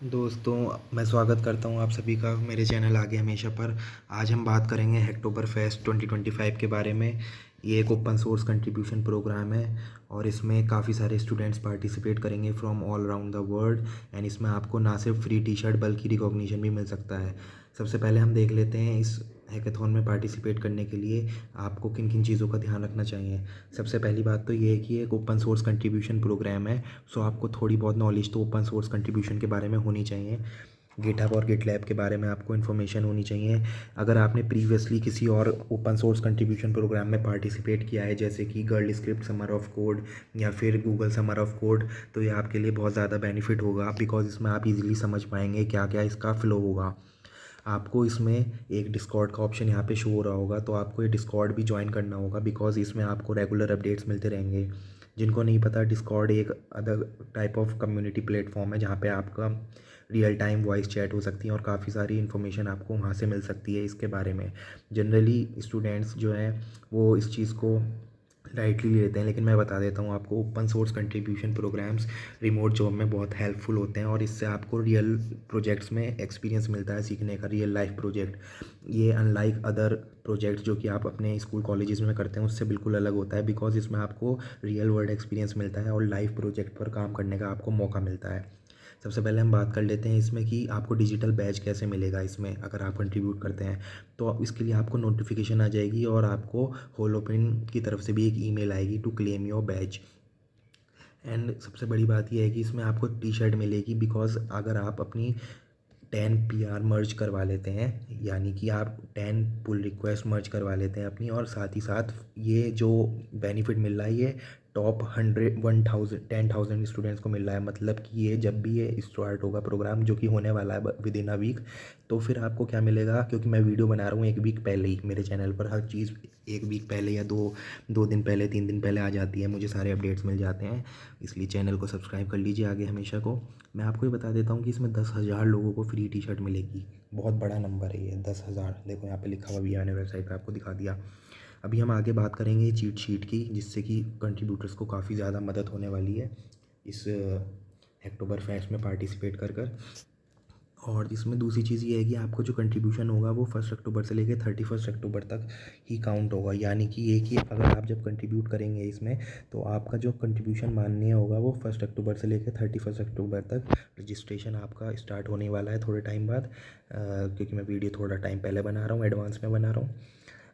दोस्तों, मैं स्वागत करता हूं आप सभी का मेरे चैनल आगे हमेशा पर। आज हम बात करेंगे हैक्टोबर फेस्ट 2025 के बारे में। ये एक ओपन सोर्स कंट्रीब्यूशन प्रोग्राम है और इसमें काफ़ी सारे स्टूडेंट्स पार्टिसिपेट करेंगे from all around the world. And इसमें आपको ना सिर्फ फ्री टी शर्ट बल्कि रिकॉग्निशन भी मिल सकता है। सबसे पहले हम देख लेते हैं इस हैकाथॉन में पार्टिसिपेट करने के लिए आपको किन किन चीज़ों का ध्यान रखना चाहिए। सबसे पहली बात तो ये है कि एक ओपन सोर्स कंट्रीब्यूशन प्रोग्राम है, सो आपको थोड़ी बहुत नॉलेज तो ओपन सोर्स कंट्रीब्यूशन के बारे में होनी चाहिए। गिटहब और गिटलैब के बारे में आपको इन्फॉर्मेशन होनी चाहिए। अगर आपने प्रीवियसली किसी और ओपन सोर्स कंट्रीब्यूशन प्रोग्राम में पार्टिसिपेट किया है, जैसे कि girl script summer of code या फिर गूगल समर ऑफ कोड, तो ये आपके लिए बहुत ज़्यादा बेनिफिट होगा, बिकॉज इसमें आप इजीली समझ पाएंगे क्या क्या इसका फ़्लो होगा। आपको इसमें एक डिस्कॉर्ड का ऑप्शन यहाँ पे शो हो रहा होगा, तो आपको ये डिस्कॉर्ड भी ज्वाइन करना होगा, बिकॉज इसमें आपको रेगुलर अपडेट्स मिलते रहेंगे। जिनको नहीं पता, डिस्कॉर्ड एक other type of community platform है जहाँ पे आपका रियल टाइम वॉइस चैट हो सकती है और काफ़ी सारी इन्फॉर्मेशन आपको वहाँ से मिल सकती है इसके बारे में। जनरली स्टूडेंट्स जो हैं वो इस चीज़ को लाइटली लेते हैं, लेकिन मैं बता देता हूँ आपको, open source contribution programs remote job में बहुत हेल्पफुल होते हैं और इससे आपको रियल प्रोजेक्ट्स में एक्सपीरियंस मिलता है सीखने का, रियल लाइफ प्रोजेक्ट। ये अनलाइक अदर प्रोजेक्ट्स जो कि आप अपने स्कूल कॉलेजेस में करते हैं उससे बिल्कुल अलग होता है, बिकॉज इसमें आपको रियल वर्ल्ड एक्सपीरियंस मिलता है और लाइव प्रोजेक्ट पर काम करने का आपको मौका मिलता है। सबसे पहले हम बात कर लेते हैं इसमें कि आपको डिजिटल बैज कैसे मिलेगा इसमें अगर आप कंट्रीब्यूट करते हैं। तो इसके लिए आपको नोटिफिकेशन आ जाएगी और आपको होलोपिन की तरफ से भी एक ईमेल आएगी to claim your badge. And सबसे बड़ी बात यह है कि इसमें आपको टी शर्ट मिलेगी, बिकॉज अगर आप अपनी 10 पीआर मर्ज करवा लेते हैं, यानी कि आप 10 पुल रिक्वेस्ट मर्ज करवा लेते हैं अपनी, और साथ ही साथ ये जो बेनिफिट मिल रहा है ये टॉप 10,000 स्टूडेंट्स को मिल रहा है। मतलब कि ये जब भी ये स्टार्ट होगा प्रोग्राम, जो कि होने वाला है विद इन अ वीक, तो फिर आपको क्या मिलेगा, क्योंकि मैं वीडियो बना रहा हूँ एक वीक पहले ही, मेरे चैनल पर हर चीज़ एक वीक पहले या दो दो दिन पहले 3 दिन पहले आ जाती है, मुझे सारे अपडेट्स मिल जाते हैं। इसलिए चैनल को सब्सक्राइब कर लीजिए आगे हमेशा को। मैं आपको ये बता देता हूँ कि इसमें 10,000 लोगों को फ्री टी शर्ट मिलेगी। बहुत बड़ा नंबर है ये 10,000। देखो यहाँ पे लिखा हुआ भी है, मैंने वेबसाइट पे आपको दिखा दिया। अभी हम आगे बात करेंगे चीट शीट की, जिससे कि कंट्रीब्यूटर्स को काफ़ी ज़्यादा मदद होने वाली है इस अक्टूबर फेस्ट में पार्टिसिपेट कर कर। और इसमें दूसरी चीज़ ये है कि आपको जो कंट्रीब्यूशन होगा वो 1 अक्टूबर से लेकर 31 अक्टूबर तक ही काउंट होगा। यानी कि ये कि अगर आप जब कंट्रीब्यूट करेंगे इसमें, तो आपका जो कंट्रीब्यूशन माननीय होगा वो 1 अक्टूबर से लेकर 31 अक्टूबर तक। रजिस्ट्रेशन आपका स्टार्ट होने वाला है थोड़े टाइम बाद, क्योंकि मैं वीडियो थोड़ा टाइम पहले बना रहा हूँ, एडवांस में बना रहा हूँ।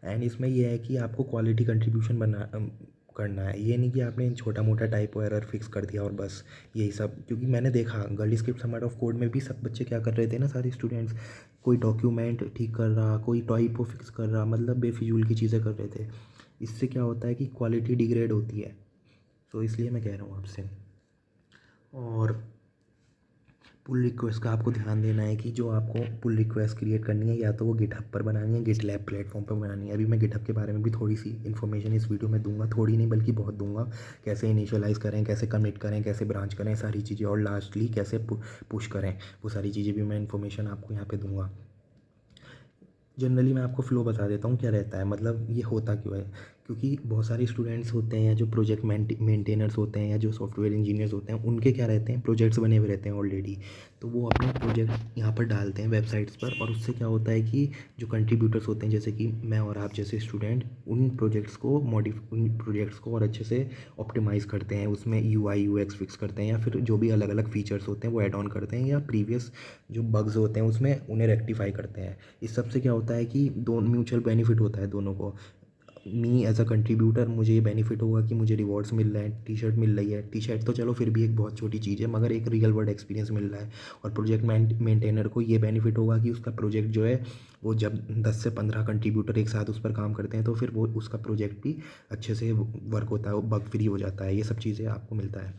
एंड इसमें यह है कि आपको क्वालिटी कंट्रीब्यूशन करना है। ये नहीं कि आपने छोटा मोटा टाइपो एरर फिक्स कर दिया और बस यही सब, क्योंकि मैंने देखा girl script summer of code में भी सब बच्चे क्या कर रहे थे ना, सारे स्टूडेंट्स, कोई डॉक्यूमेंट ठीक कर रहा, कोई टाइपो फिक्स कर रहा, मतलब बेफिजूल की चीज़ें कर रहे थे। इससे क्या होता है कि क्वालिटी डिग्रेड होती है, तो इसलिए मैं कह रहा हूँ आपसे। और पुल रिक्वेस्ट का आपको ध्यान देना है कि जो आपको पुल रिक्वेस्ट क्रिएट करनी है, या तो वो गिटहब पर बनानी है, गिटलैब प्लेटफॉर्म पर बनानी है। अभी मैं गिटहब के बारे में भी थोड़ी सी इन्फॉर्मेशन इस वीडियो में दूंगा, थोड़ी नहीं बल्कि बहुत दूंगा। कैसे इनिशियलाइज़ करें, कैसे कमिट करें, कैसे ब्रांच करें, सारी चीज़ें, और लास्टली कैसे पुश करें, वो सारी चीज़ें भी मैं इन्फॉर्मेशन आपको यहाँ पर दूंगा। जनरली मैं आपको फ़्लो बता देता हूँ क्या रहता है, मतलब ये होता क्यों है। क्योंकि बहुत सारे स्टूडेंट्स होते हैं या जो प्रोजेक्ट मेंटेनर्स होते हैं या जो सॉफ्टवेयर इंजीनियर्स होते हैं, उनके क्या रहते हैं, प्रोजेक्ट्स बने हुए रहते हैं ऑलरेडी। तो वो अपने प्रोजेक्ट यहाँ पर डालते हैं वेबसाइट्स पर, और उससे क्या होता है कि जो कंट्रीब्यूटर्स होते हैं, जैसे कि मैं और आप जैसे स्टूडेंट, उन प्रोजेक्ट्स को और अच्छे से ऑप्टिमाइज़ करते हैं, उसमें यूआई यूएक्स फिक्स करते हैं, या फिर जो भी अलग अलग फीचर्स होते हैं वो ऐड ऑन करते हैं, या प्रीवियस जो बग्स होते हैं उसमें उन्हें रेक्टिफाई करते हैं। इस सब से क्या होता है कि दो म्यूचुअल बेनिफिट होता है दोनों को। मी एज अ कंट्रीब्यूटर, मुझे ये बेनिफिट होगा कि मुझे रिवॉर्ड्स मिल रहे हैं, टी शर्ट मिल रही है। टी शर्ट तो चलो फिर भी एक बहुत छोटी चीज़ है, मगर एक रियल वर्ल्ड एक्सपीरियंस मिल रहा है। और प्रोजेक्ट मेंटेनर को ये बेनिफिट होगा कि उसका प्रोजेक्ट जो है, वो जब 10 से 15 कंट्रीब्यूटर एक साथ उस पर काम करते हैं, तो फिर वो उसका प्रोजेक्ट भी अच्छे से वर्क होता है, वो बग फ्री हो जाता है। ये सब चीज़ें आपको मिलता है।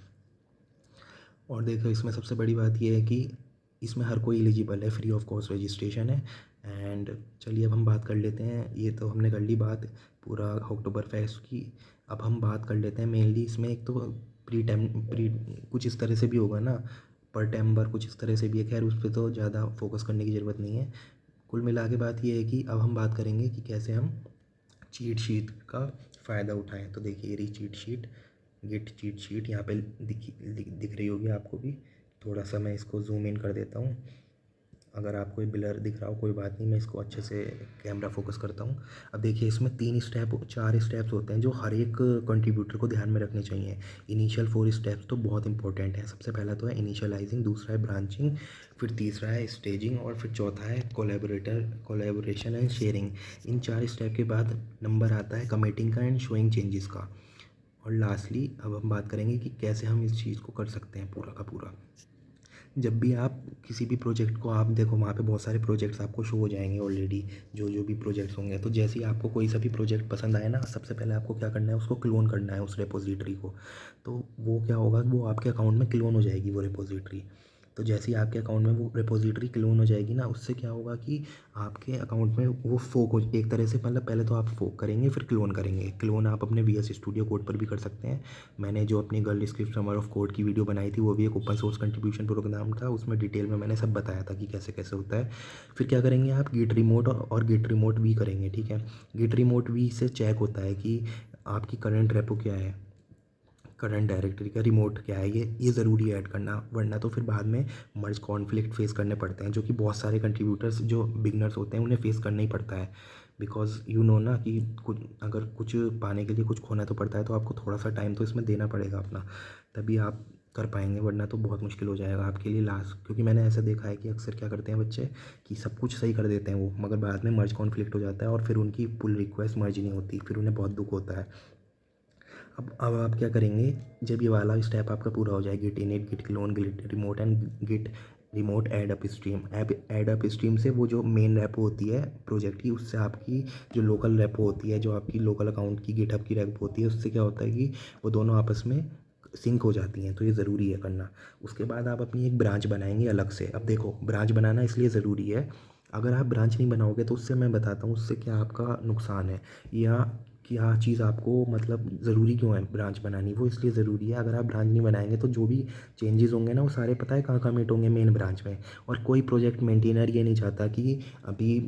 और देखो इसमें सबसे बड़ी बात ये है कि इसमें हर कोई एलिजिबल है, फ्री ऑफ कॉस्ट रजिस्ट्रेशन है। एंड चलिए अब हम बात कर लेते हैं, ये तो हमने कर ली बात पूरा अक्टूबर फेस्ट की। अब हम बात कर लेते हैं मेनली इसमें, एक तो प्री कुछ इस तरह से भी होगा ना, पर टेम्बर कुछ इस तरह से भी है। खैर उस पर तो ज़्यादा फोकस करने की ज़रूरत नहीं है। कुल मिला के बात ये है कि अब हम बात करेंगे कि कैसे हम चीट शीट का फ़ायदा उठाएं। तो देखिए ये रही cheat sheet, Git cheat sheet यहाँ पे दिख रही होगी आपको भी। थोड़ा सा मैं इसको जूम इन कर देता हूँ। अगर आपको ये ब्लर दिख रहा हो कोई बात नहीं, मैं इसको अच्छे से कैमरा फोकस करता हूँ। अब देखिए इसमें 4 स्टेप्स होते हैं जो हर एक कंट्रीब्यूटर को ध्यान में रखने चाहिए। इनिशियल 4 स्टेप्स तो बहुत इंपॉर्टेंट है। सबसे पहला तो है इनिशियलाइजिंग, दूसरा है ब्रांचिंग, फिर तीसरा है स्टेजिंग और फिर चौथा है collaboration and sharing. In 4 step के बाद नंबर आता है कमिटिंग का एंड शोइंग चेंजेस का। और लास्टली अब हम बात करेंगे कि कैसे हम इस चीज़ को कर सकते हैं पूरा का पूरा। जब भी आप किसी भी प्रोजेक्ट को, आप देखो वहाँ पे बहुत सारे प्रोजेक्ट्स आपको शो हो जाएंगे ऑलरेडी, जो जो भी प्रोजेक्ट्स होंगे। तो जैसे ही आपको कोई सा भी प्रोजेक्ट पसंद आए ना, सबसे पहले आपको क्या करना है, उसको क्लोन करना है उस रेपोजिटरी को। तो वो क्या होगा, वो आपके अकाउंट में क्लोन हो जाएगी वो रेपोजिटरी। तो जैसे ही आपके अकाउंट में वो रेपोजिटरी क्लोन हो जाएगी ना, उससे क्या होगा कि आपके अकाउंट में वो फोक हो एक तरह से, मतलब पहले तो आप फोक करेंगे फिर क्लोन करेंगे। क्लोन आप अपने VS स्टूडियो कोड पर भी कर सकते हैं। मैंने जो अपनी girl script summer of code की वीडियो बनाई थी वो भी एक ओपन सोर्स कंट्रीब्यूशन प्रोग्राम था, उसमें डिटेल में मैंने सब बताया था कि कैसे कैसे होता है। फिर क्या करेंगे आप, गिट रिमोट और गिट रिमोट वी करेंगे, ठीक है। गिट रिमोट वी से चेक होता है कि आपकी करंट रेपो क्या है, करंट डायरेक्टरी का रिमोट क्या है, ये ज़रूरी है ऐड करना, वरना तो फिर बाद में मर्ज कॉन्फ्लिक्ट फेस करने पड़ते हैं, जो कि बहुत सारे कंट्रीब्यूटर्स जो बिगनर्स होते हैं उन्हें फेस करना ही पड़ता है। बिकॉज यू नो ना कि कुछ अगर कुछ पाने के लिए कुछ खोना तो पड़ता है, तो आपको थोड़ा सा टाइम तो इसमें देना पड़ेगा अपना, तभी आप कर पाएंगे, वरना तो बहुत मुश्किल हो जाएगा आपके लिए लास्ट। क्योंकि मैंने ऐसा देखा है कि अक्सर क्या करते हैं बच्चे कि सब कुछ सही कर देते हैं वो, मगर बाद में मर्ज कॉन्फ्लिक्ट हो जाता है और फिर उनकी पुल रिक्वेस्ट मर्ज नहीं होती, फिर उन्हें बहुत दुख होता है। अब आप क्या करेंगे, जब ये वाला स्टेप आपका पूरा हो जाए, Git init, Git clone, Git remote and Git remote add upstream. Add upstream से वो जो मेन रेपो होती है प्रोजेक्ट की, उससे आपकी जो लोकल रेपो होती है, जो आपकी लोकल अकाउंट की गिटहब की रेपो होती है, उससे क्या होता है कि वो दोनों आपस में सिंक हो जाती हैं। तो ये ज़रूरी है करना। उसके बाद आप अपनी एक ब्रांच बनाएंगे अलग से। अब देखो ब्रांच बनाना इसलिए ज़रूरी है, अगर आप ब्रांच नहीं बनाओगे तो उससे मैं बताता हूँ उससे क्या आपका नुकसान है, या क्या चीज़ आपको मतलब ज़रूरी क्यों है ब्रांच बनानी। वो इसलिए ज़रूरी है, अगर आप ब्रांच नहीं बनाएंगे तो जो भी चेंजेस होंगे ना वो सारे पता है कहाँ कमिट होंगे, मेन ब्रांच में। और कोई प्रोजेक्ट मेंटेनर ये नहीं चाहता कि अभी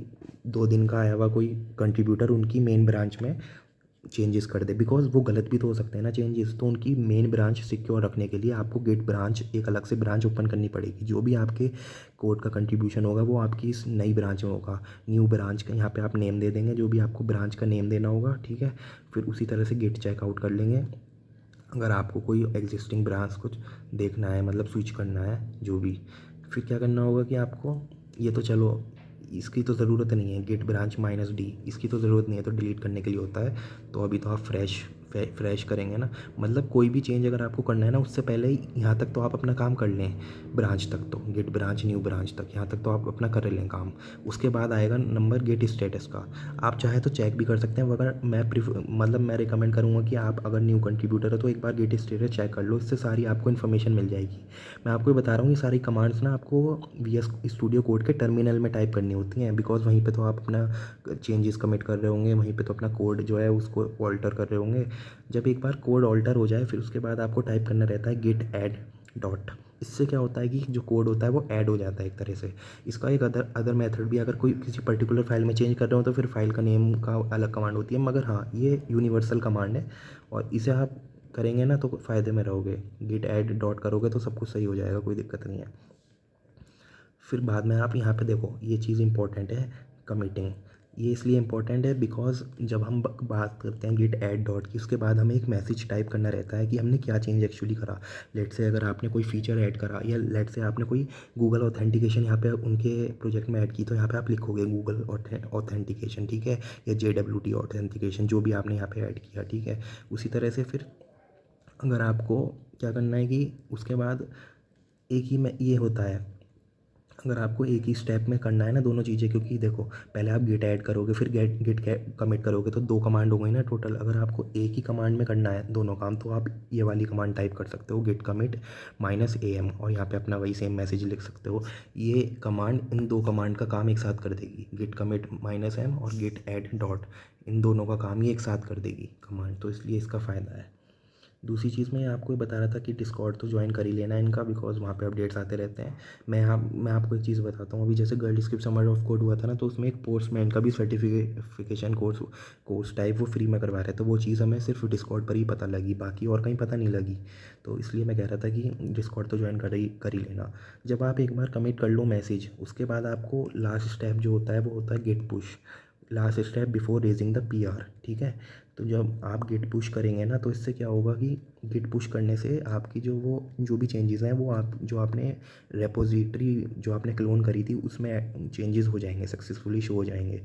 2 दिन का आया हुआ कोई कंट्रीब्यूटर उनकी मेन ब्रांच में चेंजेस कर दे, बिकॉज वो गलत भी तो हो सकते हैं ना चेंजेस। तो उनकी मेन ब्रांच सिक्योर रखने के लिए आपको गेट ब्रांच, एक अलग से ब्रांच ओपन करनी पड़ेगी। जो भी आपके कोड का कंट्रीब्यूशन होगा वो आपकी इस नई ब्रांच में होगा। न्यू ब्रांच का यहाँ पे आप नेम दे देंगे, जो भी आपको ब्रांच का नेम देना होगा, ठीक है। फिर उसी तरह से गेट चेकआउट कर लेंगे। अगर आपको कोई एग्जिस्टिंग ब्रांच कुछ देखना है, मतलब स्विच करना है जो भी, फिर क्या करना होगा कि आपको, ये तो चलो इसकी तो ज़रूरत नहीं है, गेट ब्रांच -D इसकी तो ज़रूरत नहीं है, तो डिलीट करने के लिए होता है। तो अभी तो आप फ्रेश करेंगे ना, मतलब कोई भी चेंज अगर आपको करना है ना, उससे पहले ही यहाँ तक तो आप अपना काम कर लें, ब्रांच तक तो, गेट ब्रांच न्यू ब्रांच तक यहाँ तक तो आप अपना कर लें काम। उसके बाद आएगा नंबर गेट स्टेटस का। आप चाहे तो चेक भी कर सकते हैं, मगर मैं रिकमेंड करूँगा कि आप अगर न्यू कंट्रीब्यूटर है तो एक बार गेट स्टेटस चेक कर लो, इससे सारी आपको इन्फॉर्मेशन मिल जाएगी। मैं आपको ये बता रहा हूँ, ये सारी कमांड्स ना आपको VS स्टूडियो कोड के टर्मिनल में टाइप करनी होती हैं, बिकॉज वहीं पे तो आप अपना चेंजेस कमिट कर रहे होंगे, वहीं पे तो अपना कोड जो है उसको ऑल्टर कर रहे होंगे। जब एक बार कोड ऑल्टर हो जाए, फिर उसके बाद आपको टाइप करना रहता है गेट ऐड डॉट। इससे क्या होता है कि जो कोड होता है वो ऐड हो जाता है एक तरह से। इसका एक अदर मेथड भी, अगर कोई किसी पर्टिकुलर फाइल में चेंज कर रहे हो तो फिर फाइल का नेम का अलग कमांड होती है, मगर हाँ ये यूनिवर्सल कमांड है और इसे आप करेंगे ना तो फ़ायदे में रहोगे। गिट ऐड डॉट करोगे तो सब कुछ सही हो जाएगा, कोई दिक्कत नहीं है। फिर बाद में आप यहाँ पे देखो, ये चीज़ इंपॉर्टेंट है कमिटिंग। ये इसलिए इम्पोर्टेंट है बिकॉज जब हम बात करते हैं गिट ऐड डॉट की, उसके बाद हमें एक मैसेज टाइप करना रहता है कि हमने क्या चेंज एक्चुअली करा। लेट से अगर आपने कोई फीचर ऐड करा, या लेट से आपने कोई गूगल ऑथेंटिकेशन यहाँ पे उनके प्रोजेक्ट में ऐड की, तो यहाँ पे आप लिखोगे गूगल ऑथेंटिकेशन, ठीक है, या JWT ऑथेंटिकेशन, जो भी आपने यहाँ पे ऐड किया, ठीक है। उसी तरह से फिर अगर आपको क्या करना है कि उसके बाद एक ही में ये होता है, अगर आपको एक ही स्टेप में करना है ना दोनों चीज़ें, क्योंकि देखो पहले आप गिट ऐड करोगे फिर गिट कमिट करोगे, तो 2 कमांड हो गई ना टोटल। अगर आपको एक ही कमांड में करना है दोनों काम, तो आप ये वाली कमांड टाइप कर सकते हो, गिट कमिट -am, और यहाँ पे अपना वही सेम मैसेज लिख सकते हो। ये कमांड, इन 2 कमांड का काम एक साथ कर देगी, गिट कमिट -m और गिट ऐड डॉट, इन दोनों का काम ये एक साथ कर देगी कमांड, तो इसलिए इसका फ़ायदा है। दूसरी चीज़ मैं आपको ये बता रहा था कि डिस्कॉर्ड तो ज्वाइन कर ही लेना है इनका, बिकॉज़ वहाँ पे अपडेट्स आते रहते हैं। मैं आपको एक चीज़ बताता हूँ, अभी जैसे girl script summer of code हुआ था ना, तो उसमें एक पोस्टमैन का भी सर्टिफिकेशन कोर्स टाइप वो फ्री में करवा रहे हैं, तो वो चीज़ हमें सिर्फ डिस्कॉर्ड पर ही पता लगी, बाकी और कहीं पता नहीं लगी। तो इसलिए मैं कह रहा था कि डिस्कॉर्ड तो ज्वाइन कर ही लेना। जब आप एक बार कमिट कर लो मैसेज, उसके बाद आपको लास्ट स्टेप जो होता है वो होता है Git push, last step before raising the PR, ठीक है। तो जब आप गिट पुश करेंगे ना, तो इससे क्या होगा कि गिट पुश करने से आपकी जो भी चेंजेस हैं वो आप जो आपने रेपोजिटरी जो आपने क्लोन करी थी उसमें चेंजेस हो जाएंगे, सक्सेसफुली शो हो जाएंगे।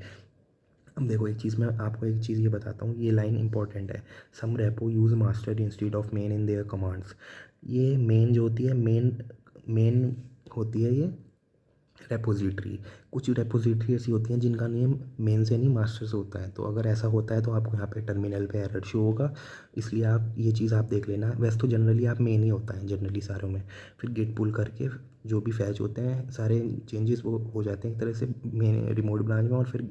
अब देखो एक चीज़ मैं आपको एक चीज़ ये बताता हूँ, ये लाइन इंपॉर्टेंट है। Some repo use master instead of main in their commands. ये मेन जो होती है, मेन होती है ये रेपोजिटरी। कुछ रेपोजिटरी ऐसी होती हैं जिनका नेम मेन से नहीं मास्टर से होता है, तो अगर ऐसा होता है तो आपको यहाँ पे टर्मिनल पे एरर शो होगा। इसलिए आप ये चीज़ आप देख लेना। वैसे तो जनरली आप मेन ही होता है जनरली सारों में, फिर गिट पुल करके जो भी फैच होते हैं सारे चेंजेस वो हो जाते हैं एक तरह से मेन रिमोट ब्रांच में, और फिर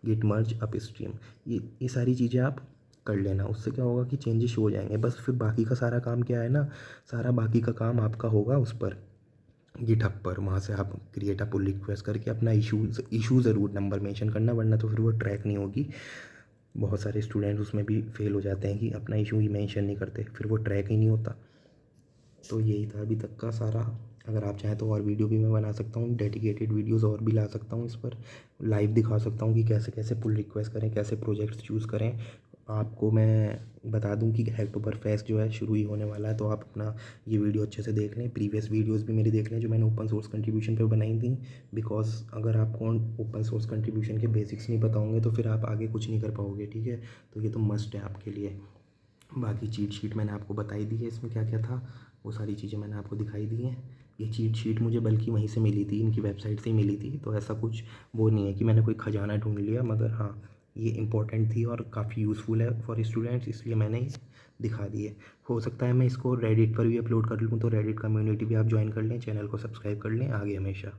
गिट मर्ज अप स्ट्रीम। ये सारी चीज़ें आप कर लेना, उससे क्या होगा कि चेंजेस हो जाएंगे। बस फिर बाकी का सारा काम क्या है ना, सारा बाकी का काम आपका होगा उस पर गिटहब पर। वहाँ से आप क्रिएट अ पुल रिक्वेस्ट करके अपना इशू ज़रूर नंबर मेंशन करना, वरना तो फिर वो ट्रैक नहीं होगी। बहुत सारे स्टूडेंट्स उसमें भी फेल हो जाते हैं कि अपना इशू ही मेंशन नहीं करते, फिर वो ट्रैक ही नहीं होता। तो यही था अभी तक का सारा। अगर आप चाहें तो और वीडियो भी मैं बना सकता हूँ, डेडिकेटेड वीडियोस और भी ला सकता हूँ इस पर, लाइव दिखा सकता हूँ कि कैसे कैसे पुल रिक्वेस्ट करें, कैसे प्रोजेक्ट्स चूज़ करें। आपको मैं बता दूं कि हैकटोबर फेस्ट जो है शुरू ही होने वाला है, तो आप अपना ये वीडियो अच्छे से देख लें, प्रीवियस वीडियोस भी मेरी देख लें जो मैंने ओपन सोर्स कंट्रीब्यूशन पे बनाई थी। बिकॉज अगर आपको ओपन सोर्स कंट्रीब्यूशन के बेसिक्स नहीं पता होंगे तो फिर आप आगे कुछ नहीं कर पाओगे, ठीक है। तो ये तो मस्ट है आपके लिए। बाकी चीट शीट मैंने आपको बताई दी है, इसमें क्या क्या था वो सारी चीज़ें मैंने आपको दिखाई दी हैं। ये चीट शीट मुझे बल्कि वहीं से मिली थी, इनकी वेबसाइट से ही मिली थी, तो ऐसा कुछ वो नहीं है कि मैंने कोई खजाना ढूंढ लिया, मगर हाँ ये इंपॉर्टेंट थी और काफ़ी यूज़फुल है फॉर स्टूडेंट्स, इसलिए मैंने ये दिखा दी है। हो सकता है मैं इसको रेडिट पर भी अपलोड कर लूँ, तो रेडिट कम्युनिटी भी आप ज्वाइन कर लें, चैनल को सब्सक्राइब कर लें आगे हमेशा।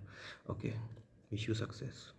Okay, wish you success.